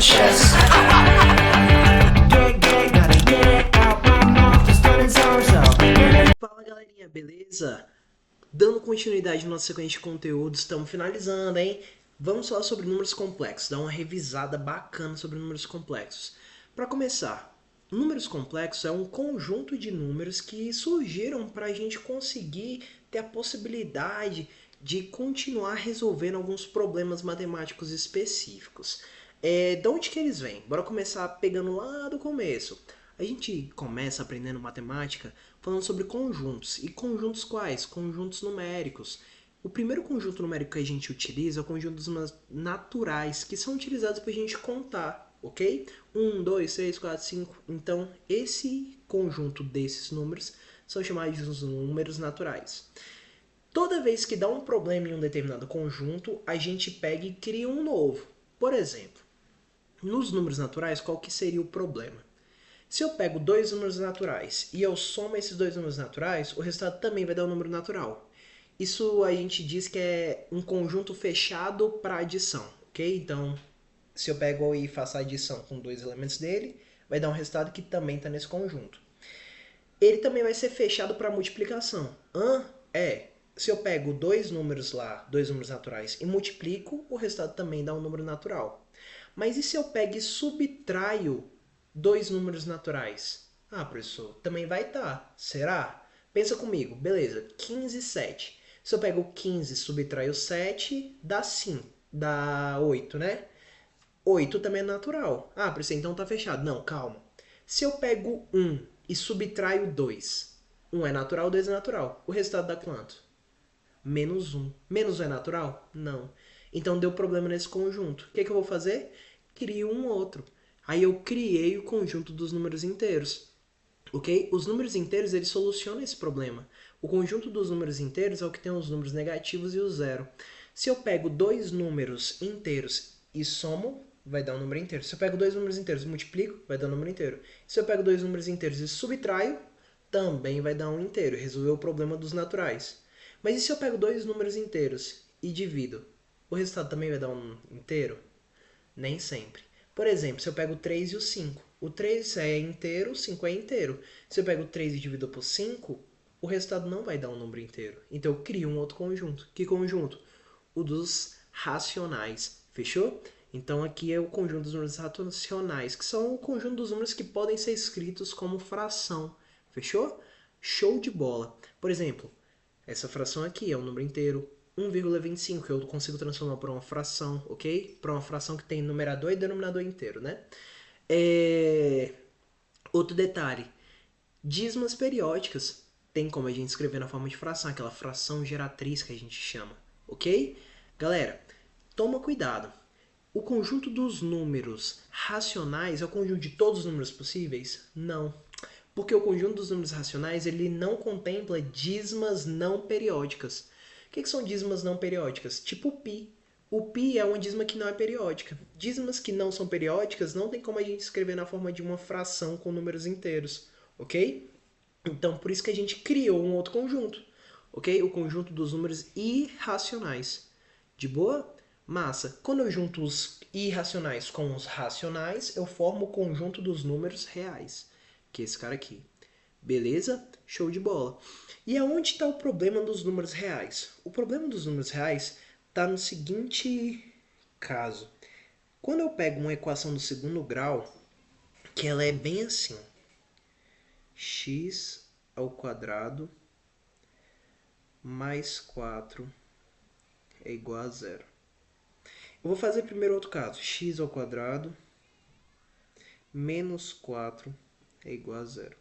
chest. Fala galerinha, beleza? Dando continuidade na nossa sequência de conteúdos, estamos finalizando, hein? Vamos falar sobre números complexos, dar uma revisada bacana sobre números complexos. Para começar, números complexos é um conjunto de números que surgiram para a gente conseguir ter a possibilidade de continuar resolvendo alguns problemas matemáticos específicos. De onde que eles vêm? Bora começar pegando lá do começo. A gente começa aprendendo matemática falando sobre conjuntos. E conjuntos quais? Conjuntos numéricos. O primeiro conjunto numérico que a gente utiliza é o conjunto dos números naturais, que são utilizados para a gente contar, ok? 1, 2, 3, 4, 5. Então, esse conjunto desses números são chamados de números naturais. Toda vez que dá um problema em um determinado conjunto, a gente pega e cria um novo. Por exemplo, nos números naturais, qual que seria o problema? Se eu pego dois números naturais e eu somo esses dois números naturais, o resultado também vai dar um número natural. Isso a gente diz que é um conjunto fechado para adição, ok? Então, se eu pego e faço a adição com dois elementos dele, vai dar um resultado que também está nesse conjunto. Ele também vai ser fechado para multiplicação. Se eu pego dois números lá, dois números naturais, e multiplico, o resultado também dá um número natural. Mas e se eu pego e subtraio dois números naturais? Ah, professor, também vai estar. Será? Pensa comigo. Beleza, 15 e 7. Se eu pego o 15 e subtraio o 7, dá 5. Dá 8, né? 8 também é natural. Ah, professor, então tá fechado. Não, calma. Se eu pego 1 e subtraio 2, 1 é natural, 2 é natural. O resultado dá quanto? Menos 1. Menos 1 é natural? Não. Então deu problema nesse conjunto. O que eu vou fazer? Crio um outro. Aí eu criei o conjunto dos números inteiros. Ok? Os números inteiros eles solucionam esse problema. O conjunto dos números inteiros é o que tem os números negativos e o zero. Se eu pego dois números inteiros e somo, vai dar um número inteiro. Se eu pego dois números inteiros e multiplico, vai dar um número inteiro. Se eu pego dois números inteiros e subtraio, também vai dar um inteiro. Resolveu o problema dos naturais. Mas e se eu pego dois números inteiros e divido? O resultado também vai dar um inteiro? Nem sempre. Por exemplo, se eu pego o 3 e o 5. O 3 é inteiro, o 5 é inteiro. Se eu pego o 3 e divido por 5, o resultado não vai dar um número inteiro. Então eu crio um outro conjunto. Que conjunto? O dos racionais. Fechou? Então aqui é o conjunto dos números racionais, que são o conjunto dos números que podem ser escritos como fração. Fechou? Show de bola. Por exemplo, essa fração aqui é um número inteiro. 1,25 eu consigo transformar para uma fração, ok? Para uma fração que tem numerador e denominador inteiro, né? Outro detalhe, dízimas periódicas. Tem como a gente escrever na forma de fração, aquela fração geratriz que a gente chama, ok? Galera, toma cuidado. O conjunto dos números racionais é o conjunto de todos os números possíveis? Não. Porque o conjunto dos números racionais ele não contempla dízimas não periódicas. O que são dízimas não periódicas? Tipo o π. O π é uma dízima que não é periódica. Dízimas que não são periódicas não tem como a gente escrever na forma de uma fração com números inteiros, ok? Então, por isso que a gente criou um outro conjunto, ok? O conjunto dos números irracionais. De boa? Massa. Quando eu junto os irracionais com os racionais, eu formo o conjunto dos números reais, que é esse cara aqui. Beleza? Show de bola. E aonde está o problema dos números reais? O problema dos números reais está no seguinte caso. Quando eu pego uma equação do segundo grau, que ela é bem assim. X ao quadrado mais 4 é igual a zero. Eu vou fazer primeiro outro caso. X ao quadrado menos 4 é igual a zero.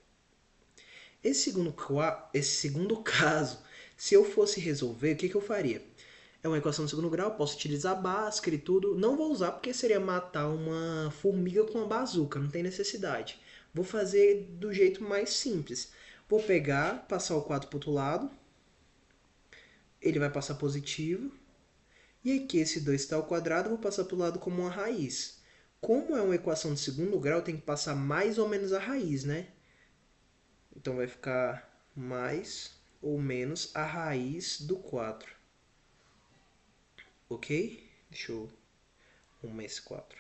Esse segundo caso, se eu fosse resolver, o que eu faria? É uma equação de segundo grau, posso utilizar Bhaskara e tudo. Não vou usar porque seria matar uma formiga com uma bazuca, não tem necessidade. Vou fazer do jeito mais simples. Vou pegar, passar o 4 para o outro lado. Ele vai passar positivo. E aqui esse 2 está ao quadrado, vou passar para o lado como uma raiz. Como é uma equação de segundo grau, tem que passar mais ou menos a raiz, né? Então vai ficar mais ou menos a raiz do 4. Ok? Deixa eu arrumar esse 4.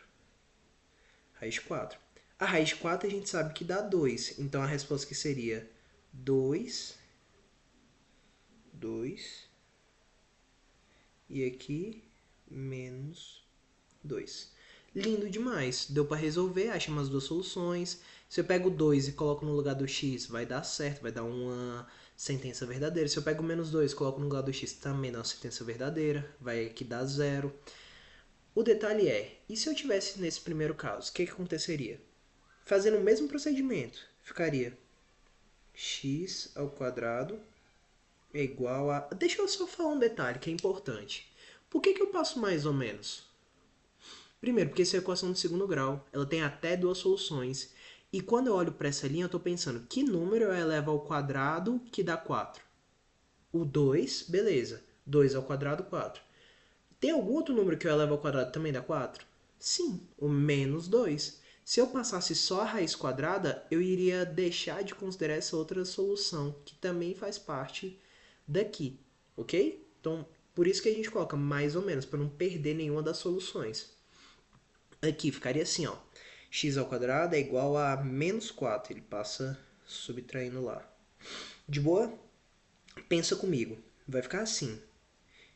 Raiz de 4. A raiz de 4 a gente sabe que dá 2. Então a resposta que seria 2. E aqui, menos 2. Lindo demais. Deu para resolver, achamos as duas soluções. Se eu pego 2 e coloco no lugar do x, vai dar certo, vai dar uma sentença verdadeira. Se eu pego menos 2 e coloco no lugar do x, também dá uma sentença verdadeira, vai aqui dar 0. O detalhe é, e se eu tivesse nesse primeiro caso, o que aconteceria? Fazendo o mesmo procedimento, ficaria x ao quadrado é igual a... Deixa eu só falar um detalhe que é importante. Por que eu passo mais ou menos? Primeiro, porque essa é a equação de segundo grau. Ela tem até duas soluções. E quando eu olho para essa linha, eu estou pensando, que número eu elevo ao quadrado que dá 4? O 2, beleza. 2 ao quadrado, 4. Tem algum outro número que eu elevo ao quadrado que também dá 4? Sim, o menos 2. Se eu passasse só a raiz quadrada, eu iria deixar de considerar essa outra solução, que também faz parte daqui, ok? Então, por isso que a gente coloca mais ou menos, para não perder nenhuma das soluções. Aqui ficaria assim, ó. X ao quadrado é igual a menos 4. Ele passa subtraindo lá. De boa? Pensa comigo. Vai ficar assim.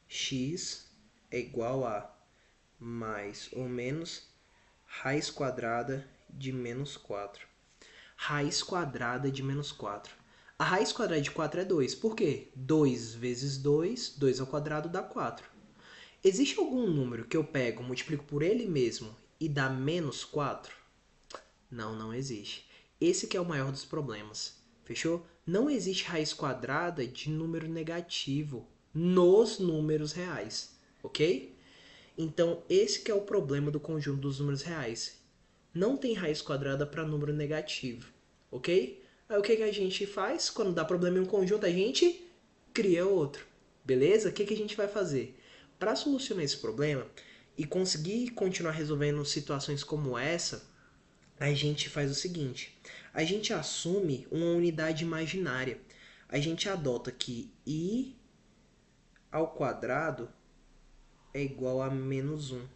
X é igual a mais ou menos raiz quadrada de menos 4. Raiz quadrada de menos 4. A raiz quadrada de 4 é 2. Por quê? 2 vezes 2, 2 ao quadrado dá 4. Existe algum número que eu pego, multiplico por ele mesmo e dá menos 4? Não, não existe. Esse que é o maior dos problemas. Fechou? Não existe raiz quadrada de número negativo nos números reais. Ok? Então, esse que é o problema do conjunto dos números reais. Não tem raiz quadrada para número negativo. Ok? Aí o que a gente faz? Quando dá problema em um conjunto, a gente cria outro. Beleza? O que a gente vai fazer? Para solucionar esse problema e conseguir continuar resolvendo situações como essa, a gente faz o seguinte. A gente assume uma unidade imaginária. A gente adota que i ao quadrado é igual a menos 1.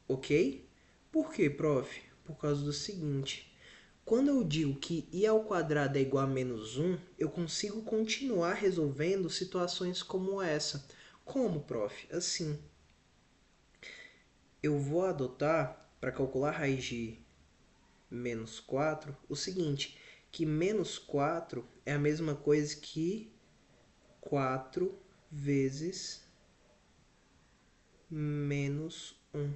Ok? Por quê, prof? Por causa do seguinte. Quando eu digo que i ao quadrado é igual a menos 1, eu consigo continuar resolvendo situações como essa. Como, prof? Assim. Eu vou adotar, para calcular a raiz de menos 4, o seguinte, que menos 4 é a mesma coisa que 4 vezes menos 1.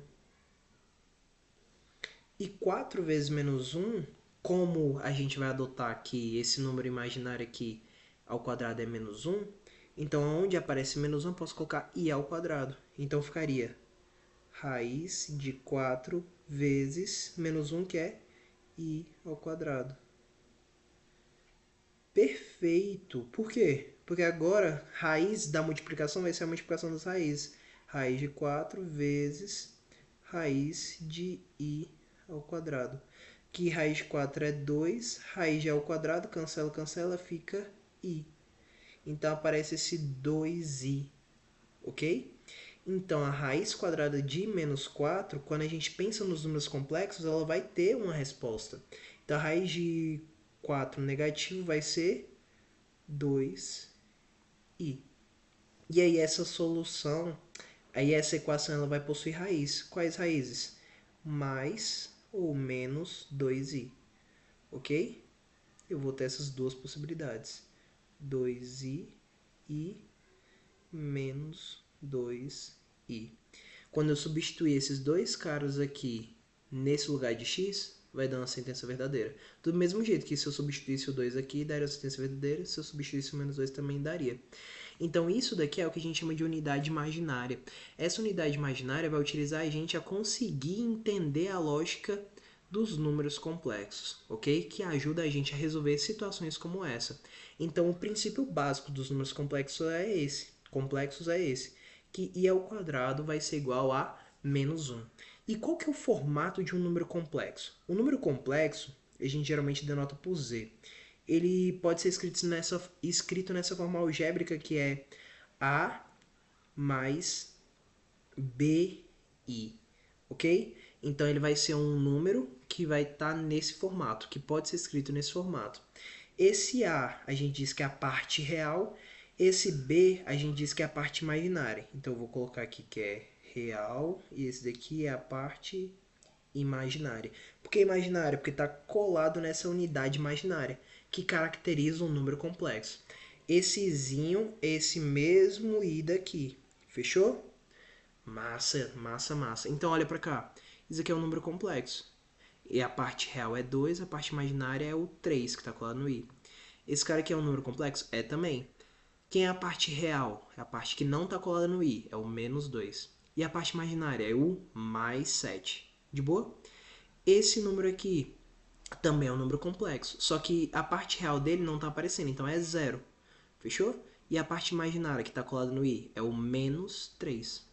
E 4 vezes menos 1, como a gente vai adotar aqui esse número imaginário aqui ao quadrado é menos 1, então onde aparece menos 1 eu posso colocar i ao quadrado. Então ficaria raiz de 4 vezes menos 1, que é i ao quadrado. Perfeito! Por quê? Porque agora raiz da multiplicação vai ser a multiplicação das raízes. Raiz de 4 vezes raiz de i ao quadrado. Que raiz de 4 é 2, raiz de i ao quadrado, cancela, cancela, fica i. Então aparece esse 2i, ok? Então a raiz quadrada de menos 4, quando a gente pensa nos números complexos, ela vai ter uma resposta. Então a raiz de 4 negativo vai ser 2i. E aí essa solução, aí essa equação ela vai possuir raiz. Quais raízes? Mais ou menos 2i. Ok? Eu vou ter essas duas possibilidades. 2i e menos 2i. Quando eu substituir esses dois caras aqui nesse lugar de x, vai dar uma sentença verdadeira. Do mesmo jeito que se eu substituísse o 2 aqui, daria a sentença verdadeira. Se eu substituísse o menos 2, também daria. Então isso daqui é o que a gente chama de unidade imaginária. Essa unidade imaginária vai utilizar a gente a conseguir entender a lógica dos números complexos, ok? Que ajuda a gente a resolver situações como essa. Então o princípio básico dos números complexos é esse, que i ao quadrado vai ser igual a menos 1. E qual que é o formato de um número complexo? O número complexo, a gente geralmente denota por z. Ele pode ser escrito nessa forma algébrica que é a mais bi, ok? Então ele vai ser um número que vai estar nesse formato, que pode ser escrito nesse formato. Esse A a gente diz que é a parte real, esse B a gente diz que é a parte imaginária. Então eu vou colocar aqui que é real e esse daqui é a parte imaginária. Por que imaginária? Porque está colado nessa unidade imaginária, que caracteriza um número complexo. Esse zinho é esse mesmo I daqui. Fechou? Massa, massa, massa. Então olha para cá. Isso aqui é um número complexo. E a parte real é 2, a parte imaginária é o 3, que está colado no I. Esse cara aqui é um número complexo? É também. Quem é a parte real? É a parte que não está colada no I, é o menos 2. E a parte imaginária é o mais 7. De boa? Esse número aqui também é um número complexo, só que a parte real dele não está aparecendo, então é 0. Fechou? E a parte imaginária que está colada no I é o menos 3.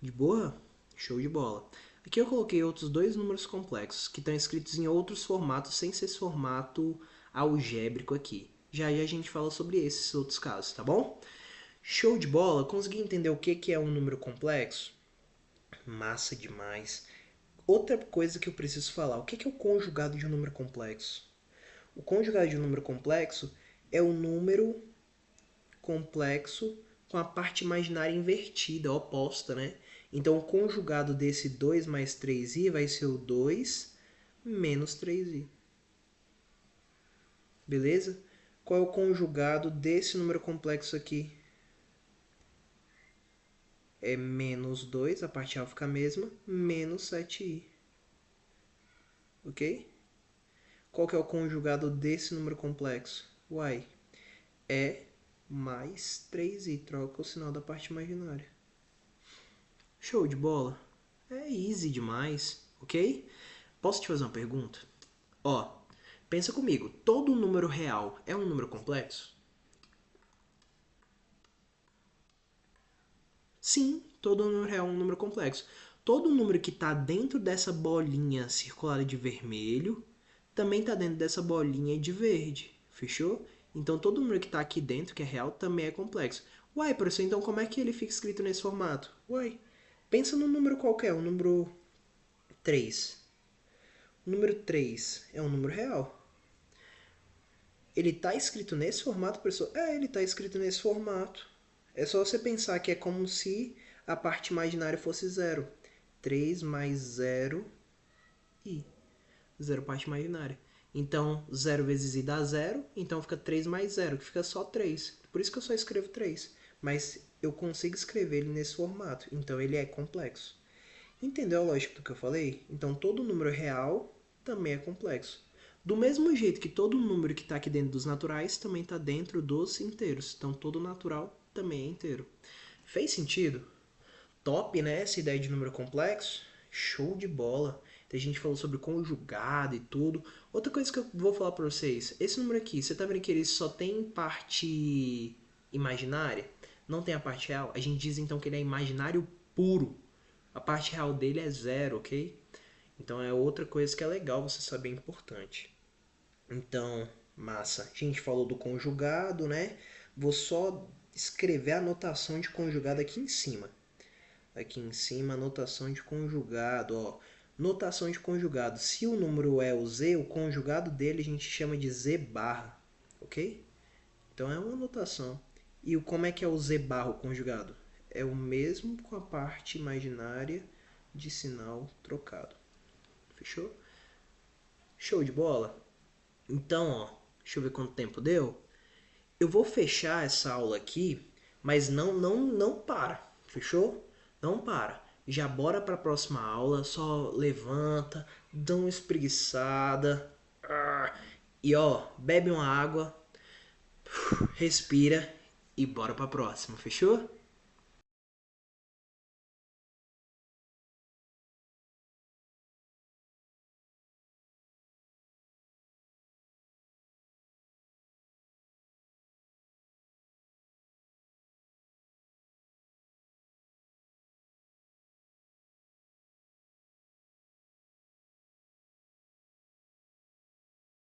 De boa? Show de bola. Aqui eu coloquei outros dois números complexos que estão escritos em outros formatos sem ser esse formato algébrico aqui. Já a gente fala sobre esses outros casos, tá bom? Show de bola? Consegui entender o que é um número complexo? Massa demais. Outra coisa que eu preciso falar, o que é o conjugado de um número complexo? O conjugado de um número complexo é o número complexo com a parte imaginária invertida, oposta, né? Então, o conjugado desse 2 mais 3i vai ser o 2 menos 3i. Beleza? Qual é o conjugado desse número complexo aqui? É menos 2, a parte real fica a mesma, menos 7i. Ok? Qual que é o conjugado desse número complexo? Uai, é mais 3i. Troca o sinal da parte imaginária. Show de bola? É easy demais, ok? Posso te fazer uma pergunta? Ó, pensa comigo, todo número real é um número complexo? Sim, todo número real é um número complexo. Todo número que está dentro dessa bolinha circulada de vermelho também está dentro dessa bolinha de verde, fechou? Então todo número que está aqui dentro, que é real, também é complexo. Uai, professor, então como é que ele fica escrito nesse formato? Uai, pensa num número qualquer, o número 3. O número 3 é um número real. Ele está escrito nesse formato, professor? É, ele está escrito nesse formato. É só você pensar que é como se a parte imaginária fosse 0. 3 mais 0 i. 0 parte imaginária. Então, 0 vezes i dá 0, então fica 3 mais 0, que fica só 3. Por isso que eu só escrevo 3. Mas eu consigo escrever ele nesse formato, então ele é complexo. Entendeu a lógica do que eu falei? Então, todo número real também é complexo. Do mesmo jeito que todo número que está aqui dentro dos naturais também está dentro dos inteiros. Então, todo natural também é inteiro. Fez sentido? Top, né? Essa ideia de número complexo. Show de bola. A gente falou sobre conjugado e tudo. Outra coisa que eu vou falar para vocês. Esse número aqui, você tá vendo que ele só tem parte imaginária? Não tem a parte real? A gente diz então que ele é imaginário puro. A parte real dele é 0, ok? Então é outra coisa que é legal você saber, importante. Então, massa. A gente falou do conjugado, né? Vou só escrever a notação de conjugado aqui em cima. Aqui em cima, notação de conjugado, ó. Notação de conjugado. Se o número é o z, o conjugado dele a gente chama de z barra, ok? Então é uma notação. E como é que é o z barra, o conjugado? É o mesmo com a parte imaginária de sinal trocado. Fechou? Show de bola? Então, ó, deixa eu ver quanto tempo deu. Eu vou fechar essa aula aqui, mas não para, fechou? Não para. Já bora para a próxima aula, só levanta, dá uma espreguiçada. E ó, bebe uma água, respira e bora para a próxima, fechou?